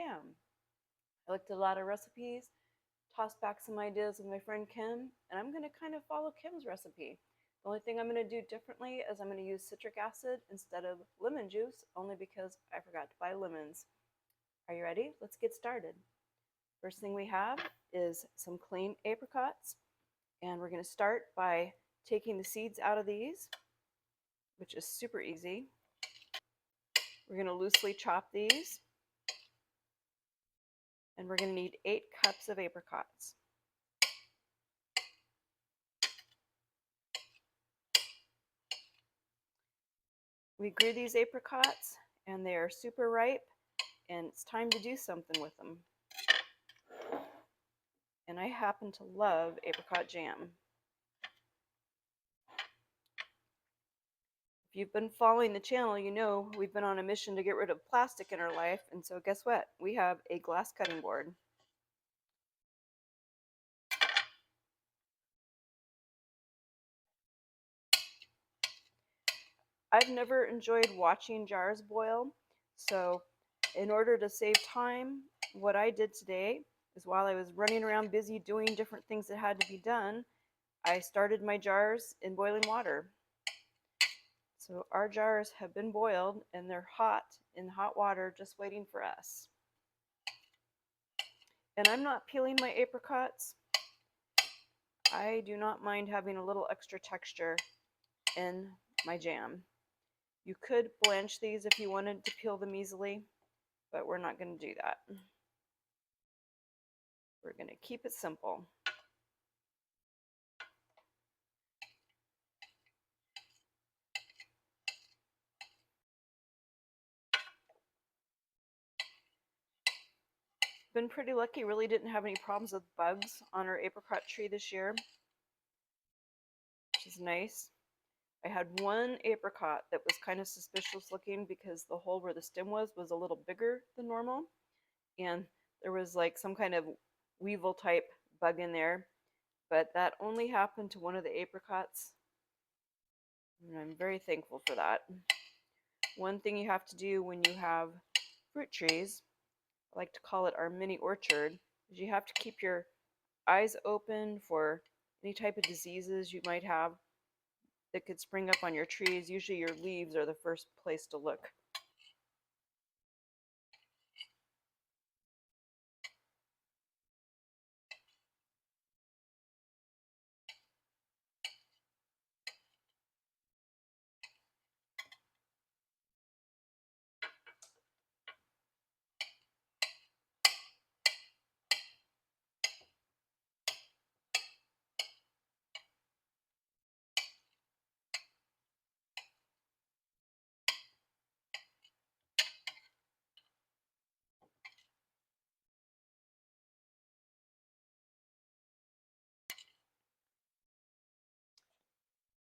jam. I looked at a lot of recipes, tossed back some ideas with my friend Kim, and I'm going to kind of follow Kim's recipe. The only thing I'm going to do differently is I'm going to use citric acid instead of lemon juice, only because I forgot to buy lemons. Are you ready? Let's get started. First thing we have is some clean apricots, and we're going to start by taking the seeds out of these, which is super easy. We're going to loosely chop these, and we're going to need 8 cups of apricots. We grew these apricots, and they are super ripe, and it's time to do something with them. And I happen to love apricot jam. If you've been following the channel, you know we've been on a mission to get rid of plastic in our life, and so guess what? We have a glass cutting board. I've never enjoyed watching jars boil, so in order to save time, what I did today is while I was running around busy doing different things that had to be done, I started my jars in boiling water. So our jars have been boiled and they're hot in hot water just waiting for us. And I'm not peeling my apricots. I do not mind having a little extra texture in my jam. You could blanch these if you wanted to peel them easily, but we're not going to do that. We're going to keep it simple. Been pretty lucky, really didn't have any problems with bugs on our apricot tree this year, which is nice. I had one apricot that was kind of suspicious looking because the hole where the stem was a little bigger than normal, and there was like some kind of weevil type bug in there, but that only happened to one of the apricots, and I'm very thankful for that. One thing you have to do when you have fruit trees, I like to call it our mini orchard, is you have to keep your eyes open for any type of diseases you might have that could spring up on your trees. Usually your leaves are the first place to look.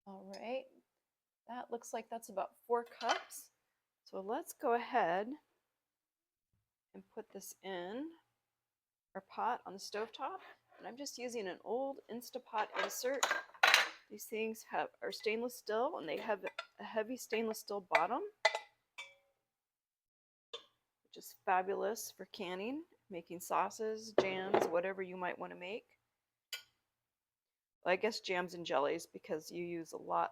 All right, that looks like that's about 4 cups. So let's go ahead and put this in our pot on the stovetop. And I'm just using an old Instapot insert. These things are stainless steel, and they have a heavy stainless steel bottom, which is fabulous for canning, making sauces, jams, whatever you might want to make. Well, I guess jams and jellies, because you use a lot.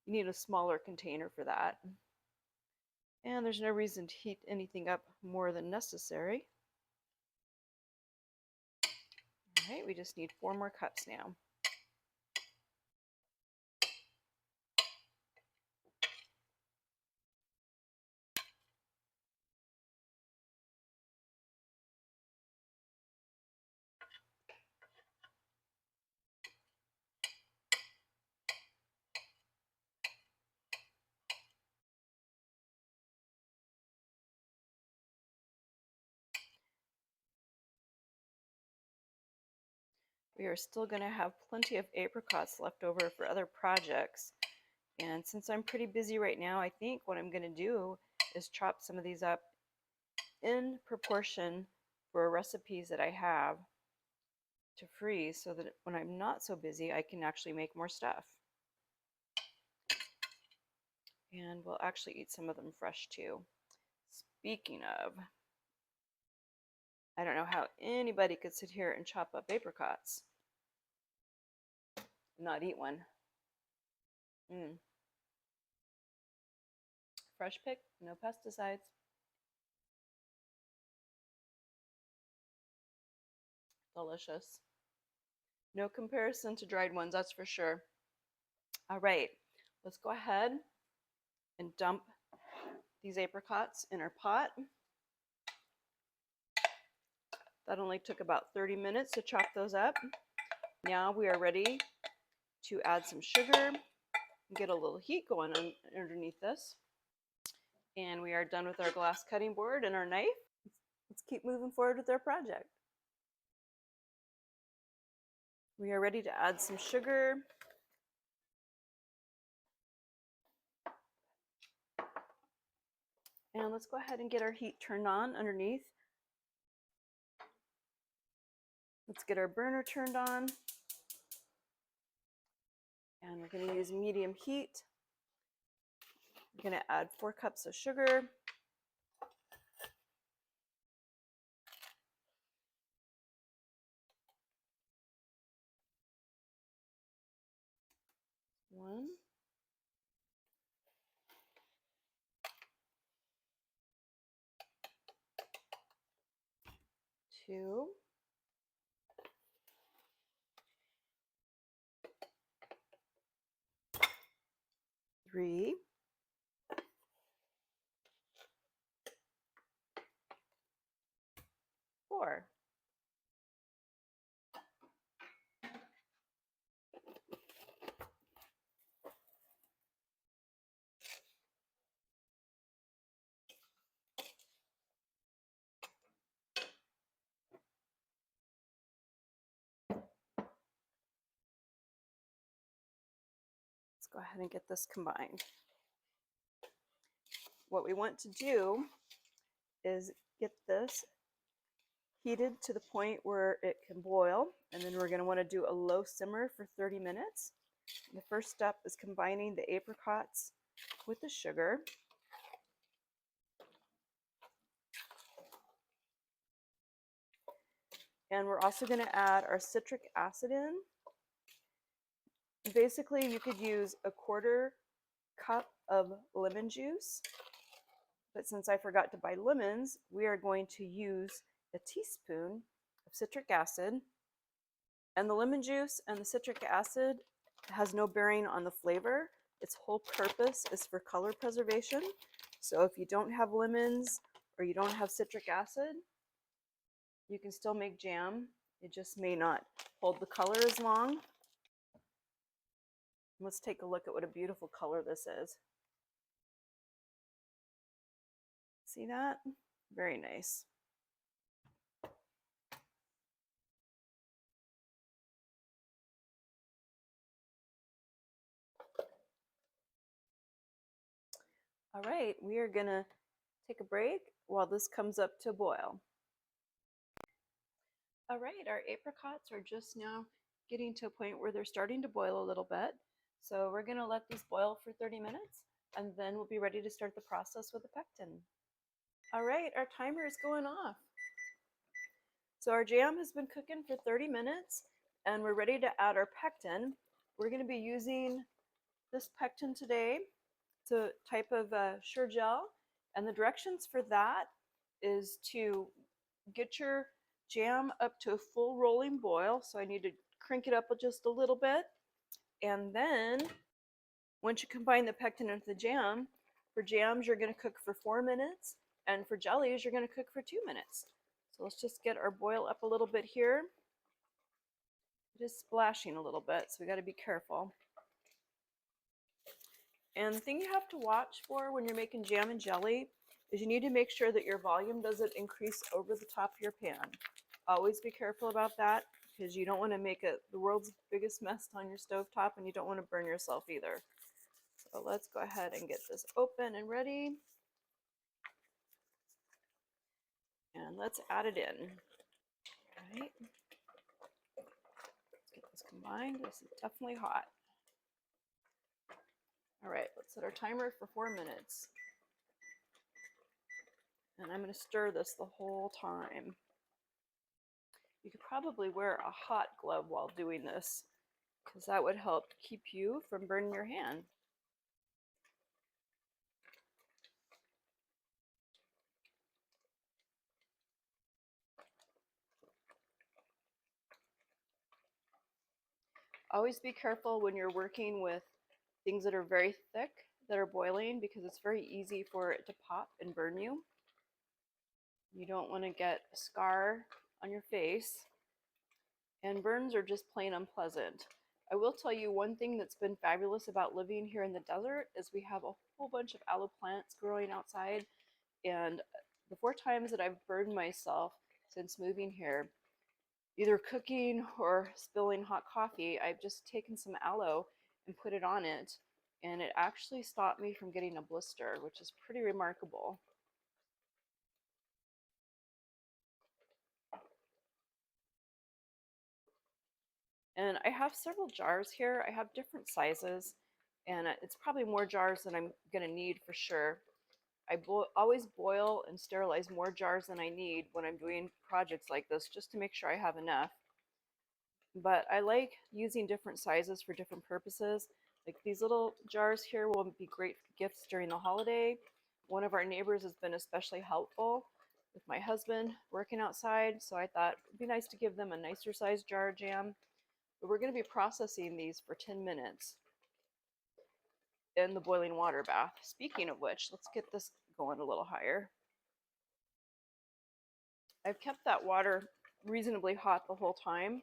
You need a smaller container for that. And there's no reason to heat anything up more than necessary. All right, we just need 4 more cups now. We are still going to have plenty of apricots left over for other projects. And since I'm pretty busy right now, I think what I'm going to do is chop some of these up in proportion for recipes that I have to freeze, so that when I'm not so busy, I can actually make more stuff. And we'll actually eat some of them fresh too. Speaking of, I don't know how anybody could sit here and chop up apricots and not eat one. Mm. Fresh pick, no pesticides. Delicious. No comparison to dried ones, that's for sure. All right, let's go ahead and dump these apricots in our pot. That only took about 30 minutes to chop those up. Now we are ready to add some sugar and get a little heat going on underneath this. And we are done with our glass cutting board and our knife. Let's keep moving forward with our project. We are ready to add some sugar. And let's go ahead and get our heat turned on underneath. Let's get our burner turned on. And we're going to use medium heat. We're going to add 4 cups of sugar. One. 2. 3. 4. Let's go ahead and get this combined. What we want to do is get this heated to the point where it can boil, and then we're going to want to do a low simmer for 30 minutes. The first step is combining the apricots with the sugar. And we're also going to add our citric acid in. Basically, you could use a 1/4 cup of lemon juice, but since I forgot to buy lemons, we are going to use a teaspoon of citric acid. And the lemon juice and the citric acid has no bearing on the flavor. Its whole purpose is for color preservation. So if you don't have lemons or you don't have citric acid, you can still make jam. It just may not hold the color as long. Let's take a look at what a beautiful color this is. See that? Very nice. All right, we are gonna take a break while this comes up to boil. All right, our apricots are just now getting to a point where they're starting to boil a little bit. So we're gonna let these boil for 30 minutes and then we'll be ready to start the process with the pectin. All right, our timer is going off. So our jam has been cooking for 30 minutes and we're ready to add our pectin. We're gonna be using this pectin today. It's a type of sure gel, and the directions for that is to get your jam up to a full rolling boil. So I need to crank it up just a little bit. And then once you combine the pectin into the jam, for jams you're going to cook for 4 minutes, and for jellies you're going to cook for 2 minutes. So let's just get our boil up a little bit here. It is splashing a little bit, so we got to be careful. And the thing you have to watch for when you're making jam and jelly is you need to make sure that your volume doesn't increase over the top of your pan. Always be careful about that because you don't want to make the world's biggest mess on your stovetop, and you don't want to burn yourself either. So let's go ahead and get this open and ready. And let's add it in. All right. Let's get this combined. This is definitely hot. All right, let's set our timer for 4 minutes. And I'm going to stir this the whole time. You could probably wear a hot glove while doing this because that would help keep you from burning your hand. Always be careful when you're working with things that are very thick that are boiling because it's very easy for it to pop and burn you. You don't want to get a scar on your face, and burns are just plain unpleasant. I will tell you one thing that's been fabulous about living here in the desert is we have a whole bunch of aloe plants growing outside, and the 4 times that I've burned myself since moving here, either cooking or spilling hot coffee, I've just taken some aloe and put it on it, and it actually stopped me from getting a blister, which is pretty remarkable. And I have several jars here. I have different sizes, and it's probably more jars than I'm going to need for sure. I always boil and sterilize more jars than I need when I'm doing projects like this, just to make sure I have enough. But I like using different sizes for different purposes. Like these little jars here will be great gifts during the holiday. One of our neighbors has been especially helpful with my husband working outside, so I thought it'd be nice to give them a nicer size jar of jam. But we're going to be processing these for 10 minutes in the boiling water bath. Speaking of which, let's get this going a little higher. I've kept that water reasonably hot the whole time,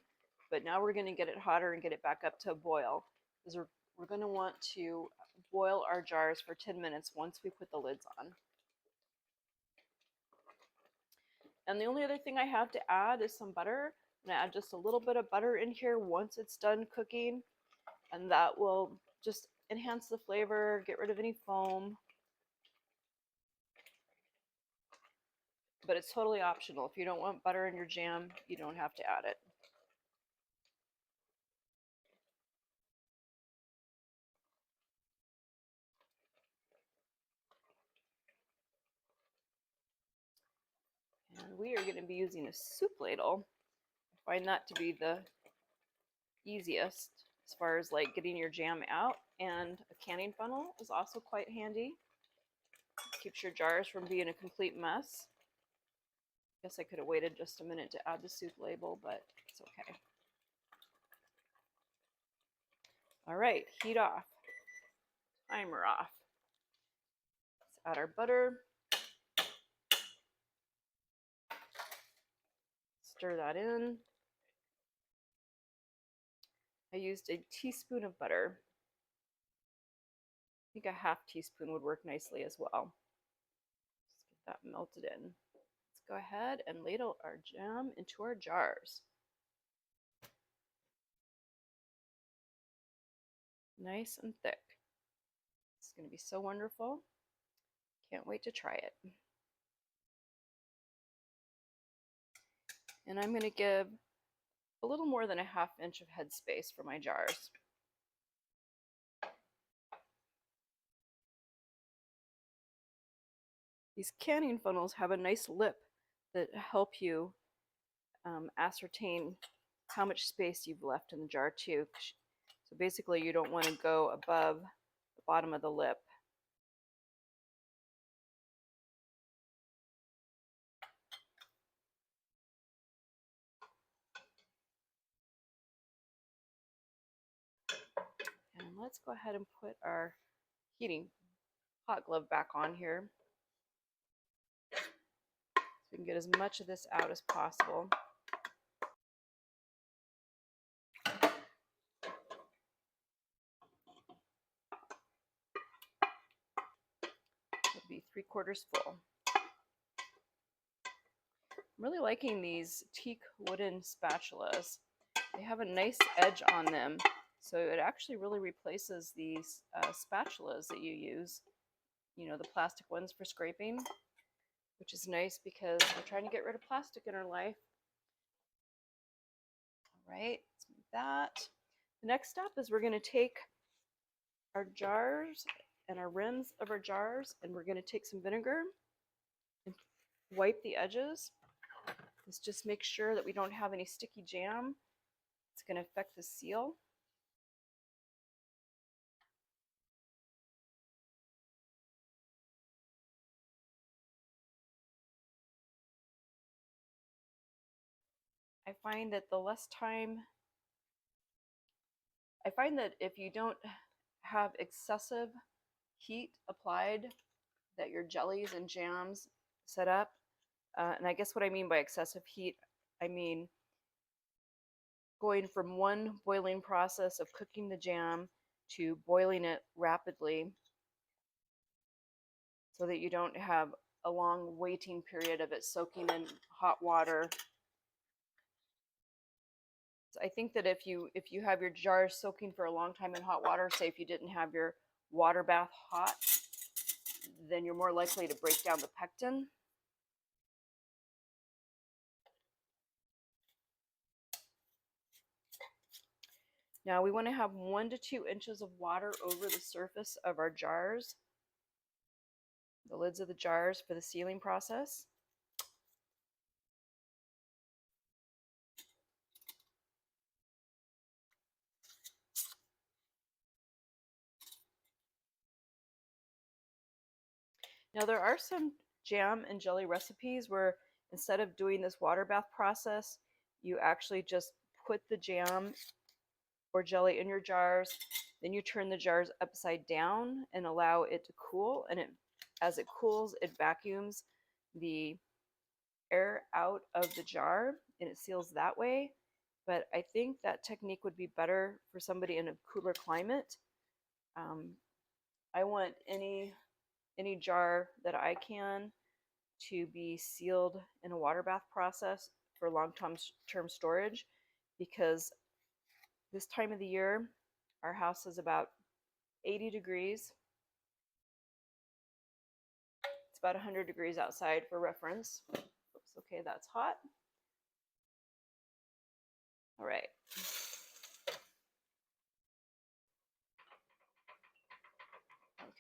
but now we're going to get it hotter and get it back up to a boil, because we're going to want to boil our jars for 10 minutes once we put the lids on. And the only other thing I have to add is some butter. I'm going to add just a little bit of butter in here once it's done cooking, and that will just enhance the flavor, get rid of any foam. But it's totally optional. If you don't want butter in your jam, you don't have to add it. And we are going to be using a soup ladle. I find that to be the easiest as far as like getting your jam out, and a canning funnel is also quite handy. Keeps your jars from being a complete mess. Guess I could have waited just a minute to add the soup label, but it's okay. All right, heat off, timer off. Let's add our butter. Stir that in. I used a teaspoon of butter. I think a half teaspoon would work nicely as well. Just get that melted in. Let's go ahead and ladle our jam into our jars. Nice and thick. It's going to be so wonderful. Can't wait to try it. And I'm going to give a little more than a ½ inch of headspace for my jars. These canning funnels have a nice lip that help you ascertain how much space you've left in the jar too. So basically you don't want to go above the bottom of the lip. And let's go ahead and put our heating hot glove back on here so we can get as much of this out as possible. It'll be 3/4 full. I'm really liking these teak wooden spatulas. They have a nice edge on them, so it actually really replaces these spatulas that you use, you know, the plastic ones for scraping, which is nice because we're trying to get rid of plastic in our life. All right, let's move that. The next step is we're going to take our jars and our rims of our jars, and we're going to take some vinegar and wipe the edges. is just make sure that we don't have any sticky jam. It's going to affect the seal. I find that if you don't have excessive heat applied, that your jellies and jams set up, and I guess what I mean by excessive heat, I mean going from one boiling process of cooking the jam to boiling it rapidly so that you don't have a long waiting period of it soaking in hot water. So I think that if you have your jars soaking for a long time in hot water, say if you didn't have your water bath hot, then you're more likely to break down the pectin. Now we want to have 1 to 2 inches of water over the surface of our jars, the lids of the jars for the sealing process. Now there are some jam and jelly recipes where instead of doing this water bath process, you actually just put the jam or jelly in your jars, then you turn the jars upside down and allow it to cool, and as it cools, it vacuums the air out of the jar and it seals that way. But I think that technique would be better for somebody in a cooler climate. I want any jar that I can to be sealed in a water bath process for long-term storage, because this time of the year our house is about 80 degrees. It's about 100 degrees outside for reference. Oops, okay, that's hot. All right. Okay. Okay.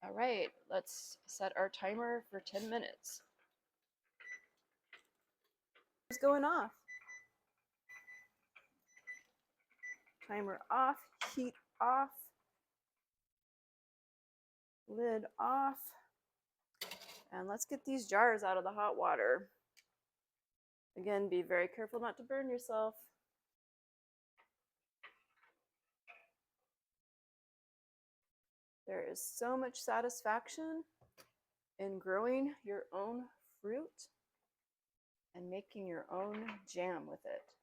All right, let's set our timer for 10 minutes. It's going off. Timer off, heat off, lid off. And let's get these jars out of the hot water. Again, be very careful not to burn yourself. There is so much satisfaction in growing your own fruit and making your own jam with it.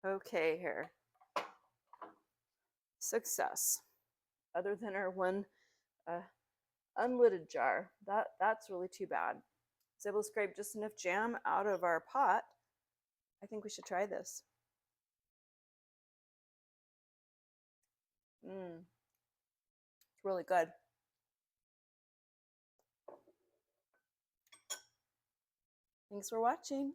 Okay, here. Success. Other than our one unlidded jar. That's really too bad. I was able to scrape just enough jam out of our pot. I think we should try this. It's really good. Thanks for watching.